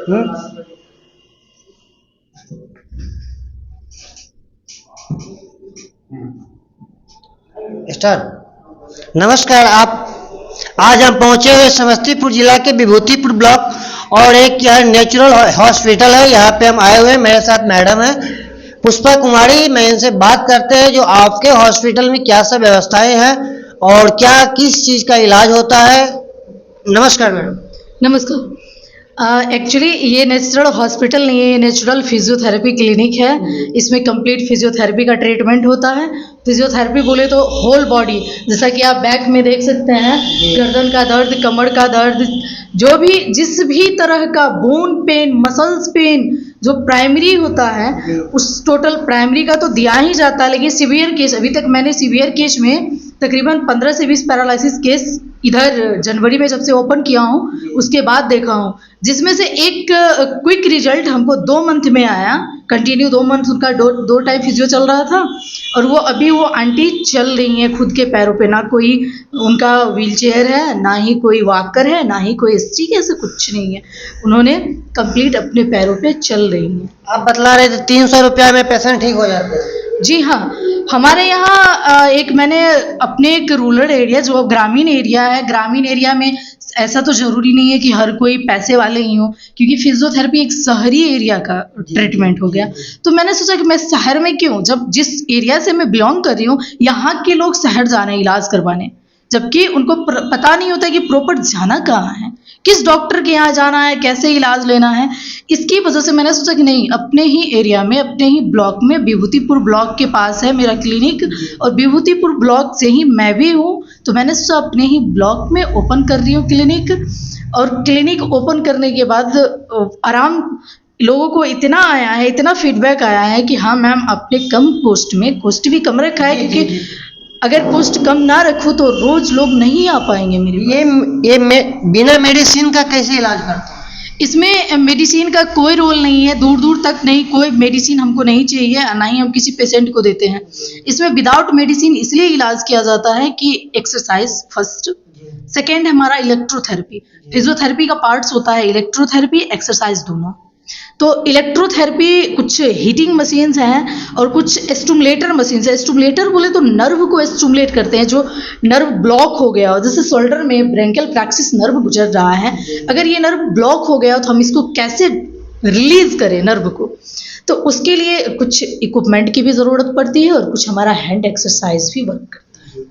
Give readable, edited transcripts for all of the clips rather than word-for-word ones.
Start. नमस्कार। आज हम पहुंचे हुए समस्तीपुर जिला के विभूतिपुर ब्लॉक और एक यह नेचुरल हॉस्पिटल है। यहाँ पे हम आए हुए हैं, मेरे साथ मैडम है पुष्पा कुमारी। मैं इनसे बात करते हैं जो आपके हॉस्पिटल में क्या सब व्यवस्थाएं हैं और क्या किस चीज़ का इलाज होता है। नमस्कार मैडम। नमस्कार। एक्चुअली ये नेचुरल हॉस्पिटल नहीं है, ये नेचुरल फिजियोथेरेपी क्लिनिक है। इसमें कंप्लीट फिजियोथेरेपी का ट्रीटमेंट होता है। फिजियोथेरेपी बोले तो होल बॉडी, जैसा कि आप बैक में देख सकते हैं, गर्दन का दर्द, कमर का दर्द, जो भी जिस भी तरह का बोन पेन, मसल्स पेन जो प्राइमरी होता है, उस टोटल प्राइमरी का तो दिया ही जाता है। लेकिन सीवियर केस, अभी तक मैंने सीवियर केस में तकरीबन 15 से 20 पैरालिसिस केस इधर जनवरी में जब से ओपन किया हूँ उसके बाद देखा हूँ, जिसमें से एक क्विक रिजल्ट हमको 2 मंथ में आया। कंटिन्यू 2 मंथ उनका दो टाइम फिजियो चल रहा था और वो अभी वो आंटी चल रही हैं खुद के पैरों पे। ना कोई उनका व्हीलचेयर है, ना ही कोई वॉकर है, ना ही कोई स्टिक, ऐसा कुछ नहीं है। उन्होंने कंप्लीट अपने पैरों पे चल रही हैं। आप बतला रहे थे 300 रुपया में पेशेंट ठीक हो जाते हैं। जी हाँ, हमारे यहाँ एक मैंने अपने एक रूरल एरिया जो ग्रामीण एरिया है, ग्रामीण एरिया में ऐसा तो ज़रूरी नहीं है कि हर कोई पैसे वाले ही हो, क्योंकि फिजियोथेरेपी एक शहरी एरिया का ट्रीटमेंट हो गया। तो मैंने सोचा कि मैं शहर में क्यों, जब जिस एरिया से मैं बिलोंग कर रही हूँ यहाँ के लोग शहर जा रहे हैं इलाज करवाने, जबकि उनको पता नहीं होता कि प्रॉपर जाना कहाँ है, किस डॉक्टर के यहाँ जाना है, कैसे इलाज लेना है। इसकी वजह से मैंने सोचा कि नहीं, अपने ही एरिया में, अपने ही ब्लॉक में, विभूतिपुर ब्लॉक के पास है मेरा क्लिनिक और विभूतिपुर ब्लॉक से ही मैं भी हूँ, तो मैंने सोचा अपने ही ब्लॉक में ओपन कर रही हूँ क्लिनिक। और क्लिनिक ओपन करने के बाद आराम लोगों को इतना आया है, इतना फीडबैक आया है कि हाँ मैम आपने कम कॉस्ट में, कॉस्ट भी कम रखा है, क्योंकि अगर कॉस्ट कम ना रखूँ तो रोज लोग नहीं आ पाएंगे मेरे ये बिना मेडिसिन का कैसे इलाज करते हैं? इसमें मेडिसिन का कोई रोल नहीं है, दूर दूर तक नहीं, कोई मेडिसिन हमको नहीं चाहिए, ना ही हम किसी पेशेंट को देते हैं। इसमें विदाउट मेडिसिन इसलिए इलाज किया जाता है कि एक्सरसाइज फर्स्ट, सेकेंड हमारा इलेक्ट्रोथेरेपी। फिजियोथेरेपी का पार्ट्स होता है इलेक्ट्रोथेरेपी, एक्सरसाइज दोनों। तो इलेक्ट्रोथेरेपी कुछ हीटिंग मशीन्स हैं और कुछ स्टिमुलेटर मशीन्स हैं। स्टिमुलेटर बोले तो नर्व को स्टिमुलेट करते हैं, जो नर्व ब्लॉक हो गया हो, जैसे शोल्डर में ब्रेंकियल प्लेक्सिस नर्व गुजर रहा है, अगर ये नर्व ब्लॉक हो गया हो तो हम इसको कैसे रिलीज करें नर्व को, तो उसके लिए कुछ इक्विपमेंट की भी ज़रूरत पड़ती है और कुछ हमारा हैंड एक्सरसाइज भी वर्क करता है।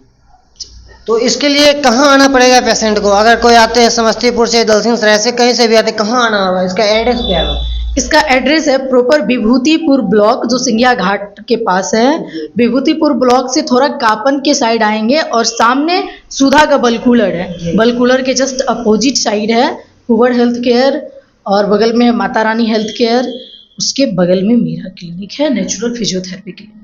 तो इसके लिए कहाँ आना पड़ेगा पेशेंट को? अगर कोई आते हैं समस्तीपुर से, दलसिंहसराय से, कहीं से भी आते, कहाँ आना होगा? इसका एड्रेस क्या है? इसका एड्रेस है प्रॉपर विभूतिपुर ब्लॉक, जो सिंगिया घाट के पास है। विभूतिपुर ब्लॉक से थोड़ा कापन के साइड आएंगे और सामने सुधा का बल कूलर है, बल कूलर के जस्ट अपोजिट साइड है हुवर हेल्थ केयर और बगल में माता रानी हेल्थ केयर, उसके बगल में मेरा क्लिनिक है, नेचुरल फिजियोथेरेपी क्लिनिक।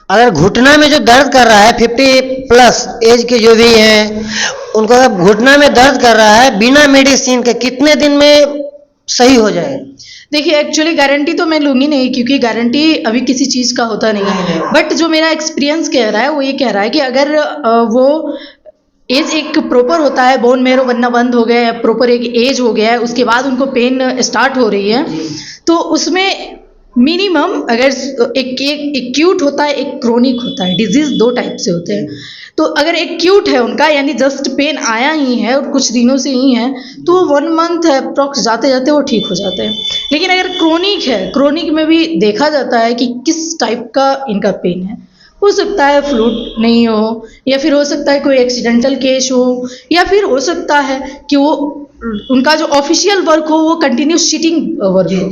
अगर घुटना में जो दर्द कर रहा है 50+ एज के जो भी हैं, उनको अगर घुटना में दर्द कर रहा है, बिना मेडिसिन के कितने दिन में सही हो जाएगा? देखिए एक्चुअली गारंटी तो मैं लूँगी नहीं, क्योंकि गारंटी अभी किसी चीज़ का होता नहीं है, बट जो मेरा एक्सपीरियंस कह रहा है वो ये कह रहा है कि अगर वो एज एक प्रॉपर होता है, बोन मेरो बनना बंद हो गया है, प्रॉपर एक एज हो गया है, उसके बाद उनको पेन स्टार्ट हो रही है, तो उसमें मिनिमम अगर एक एक्यूट होता है, एक क्रोनिक होता है, डिजीज 2 टाइप से होते हैं। तो अगर एक्यूट है उनका, यानी जस्ट पेन आया ही है और कुछ दिनों से ही है, तो 1 मंथ अप्रॉक्स जाते जाते वो ठीक हो जाते हैं। लेकिन अगर क्रोनिक है, क्रोनिक में भी देखा जाता है कि किस टाइप का इनका पेन है। हो सकता है फ्लूट नहीं हो, या फिर हो सकता है कोई एक्सीडेंटल केस हो, या फिर हो सकता है कि वो उनका जो ऑफिशियल वर्क हो वो कंटिन्यू सिटिंग वर्क हो,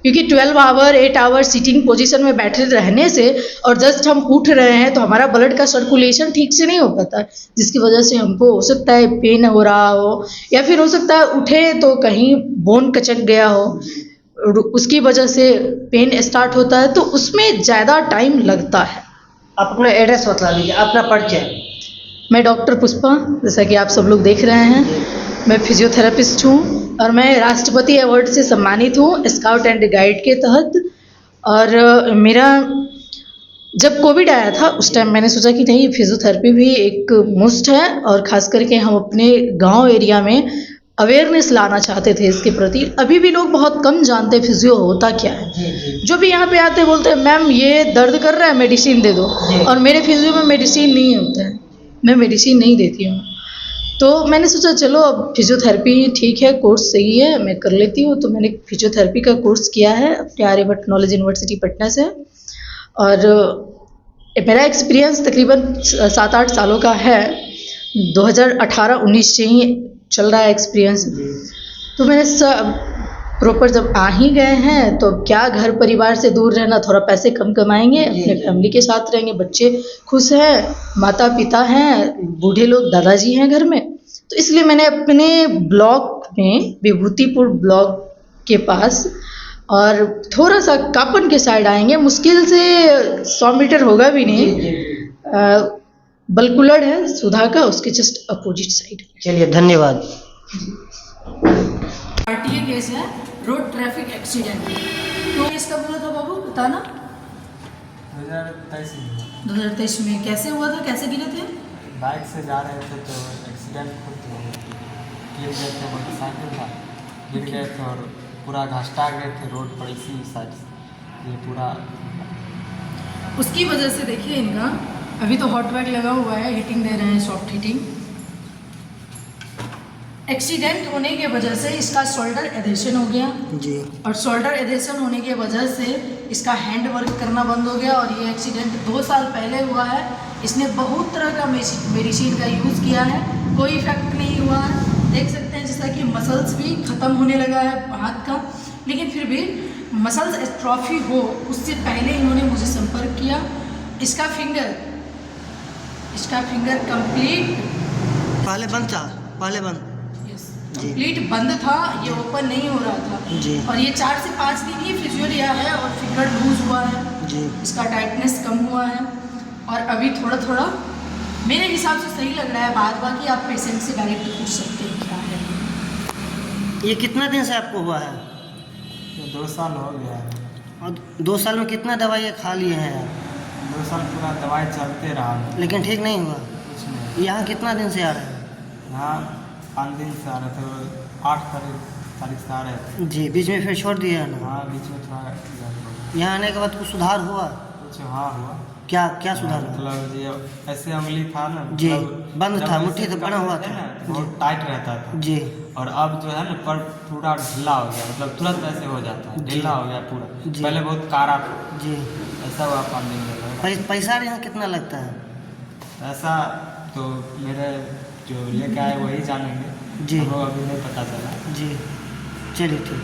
क्योंकि 12 आवर 8 आवर सीटिंग पोजीशन में बैठे रहने से और जस्ट हम उठ रहे हैं तो हमारा ब्लड का सर्कुलेशन ठीक से नहीं हो पाता, जिसकी वजह से हमको हो सकता है पेन हो रहा हो, या फिर हो सकता है उठे तो कहीं बोन कचक गया हो, उसकी वजह से पेन स्टार्ट होता है, तो उसमें ज़्यादा टाइम लगता है। आप अपना एड्रेस बता दीजिए, अपना परिचय। मैं डॉक्टर पुष्पा, जैसा कि आप सब लोग देख रहे हैं, मैं फिजियोथेरेपिस्ट हूँ और मैं राष्ट्रपति अवार्ड से सम्मानित हूँ स्काउट एंड गाइड के तहत। और मेरा जब कोविड आया था उस टाइम मैंने सोचा कि नहीं, फिजियोथेरेपी भी एक मस्ट है, और ख़ास करके हम अपने गांव एरिया में अवेयरनेस लाना चाहते थे इसके प्रति। अभी भी लोग बहुत कम जानते हैं फिजियो होता क्या है। जी जी जो भी यहाँ पे आते हैं बोलते हैं मैम ये दर्द कर रहा है मेडिसिन दे दो, जी। और मेरे फिजियो में मेडिसिन नहीं होता है, मैं मेडिसिन नहीं देती हूँ। तो मैंने सोचा चलो अब फिजियोथेरेपी ठीक है, कोर्स सही है, मैं कर लेती हूँ। तो मैंने फिजियोथेरेपी का कोर्स किया है अपने आर्यभट्ट नॉलेज यूनिवर्सिटी पटना से, और मेरा एक्सपीरियंस तकरीबन 7-8 सालों का है। 2018-19 से ही चल रहा है एक्सपीरियंस। तो मैंने सब प्रॉपर जब आ ही गए हैं तो क्या घर परिवार से दूर रहना, थोड़ा पैसे कम कमाएंगे, जी, अपने जी। फैमिली के साथ रहेंगे, बच्चे खुश हैं, माता पिता हैं, बूढ़े लोग दादाजी हैं घर में। तो इसलिए मैंने अपने ब्लॉक में, विभूतिपुर ब्लॉक के पास, और थोड़ा सा कापन के साइड आएंगे, मुश्किल से 100 मीटर होगा भी जी नहीं, जी बलकुलड़ है सुधा का, उसके जस्ट अपोजिट साइड। चलिए धन्यवाद। आरटीए केस है, रोड ट्रैफिक एक्सीडेंट। तो केस कब हुआ था बाबू, बताना। 2023 में 2023 में। कैसे हुआ था, कैसे गिरे थे? बाइक से जा रहे थे तो एक्सीडेंट खुद हो गया। गिर गए थे, मोटरसाइकिल था, गिर गए थे और पूरा घाटा गए थे रोड पर इसी साइड से। ये पूरा उसकी वजह से देखिए इनका अभी तो हॉट बैग लगा हुआ है, हीटिंग दे रहे हैं, सॉफ्ट हीटिंग। एक्सीडेंट होने की वजह से इसका शोल्डर एडेशन हो गया, जी और शोल्डर एडेशन होने की वजह से इसका हैंड वर्क करना बंद हो गया। और ये एक्सीडेंट 2 साल पहले हुआ है। इसने बहुत तरह का मेडिसिन का यूज़ किया है, कोई इफेक्ट नहीं हुआ है। देख सकते हैं जैसा कि मसल्स भी ख़त्म होने लगा है हाथ का, लेकिन फिर भी मसल्स एट्रोफी हो उससे पहले इन्होंने मुझे संपर्क किया। इसका फिंगर कंप्लीट पहले बंद था, पहले बंद। जी। कंप्लीट बंद था, ये ओपन नहीं हो रहा था। जी। और ये 4 से 5 दिन ही फिजियो लिया है और फिंगर लूज हुआ है, जी इसका टाइटनेस कम हुआ है, और अभी थोड़ा थोड़ा मेरे हिसाब से सही लग रहा है। बाद बाकी आप पेशेंट से डायरेक्ट पूछ सकते हैं क्या है। ये कितना दिन से आपको हुआ है? ये 2 साल हो गया है। और 2 साल में कितना दवाइयाँ खा लिए हैं आप? 2 साल पूरा दवाई चलते रहा, लेकिन ठीक नहीं हुआ? कुछ नहीं। यहाँ कितना दिन से आ रहे हैं? यहाँ 5 दिन से आ रहे थे, 8 तारीख से आ रहे थे। जी, बीच में फिर छोड़ दिया है ना? हाँ, बीच में थोड़ा यहाँ आने के बाद कुछ सुधार हुआ? कुछ हाँ हुआ। क्या क्या सुधार हुआ? मतलब ये ऐसे उंगली था ना, जी, मतलब बंद जब था, ऐसे मुट्ठी तो बना हुआ करते थे था। ना, बहुत टाइट रहता था। जी और अब जो है ना पर पूरा ढीला हो गया, मतलब तुरंत ऐसे हो जाता है, जी। ढीला हो गया पूरा। जी। पहले बहुत कारा था, जी। ऐसा हुआ 5 दिन में। पैसा यहाँ कितना लगता है? ऐसा तो मेरे जो लेके आए वही जानेंगे, जी। हमको अभी नहीं पता चला। जी चलिए ठीक।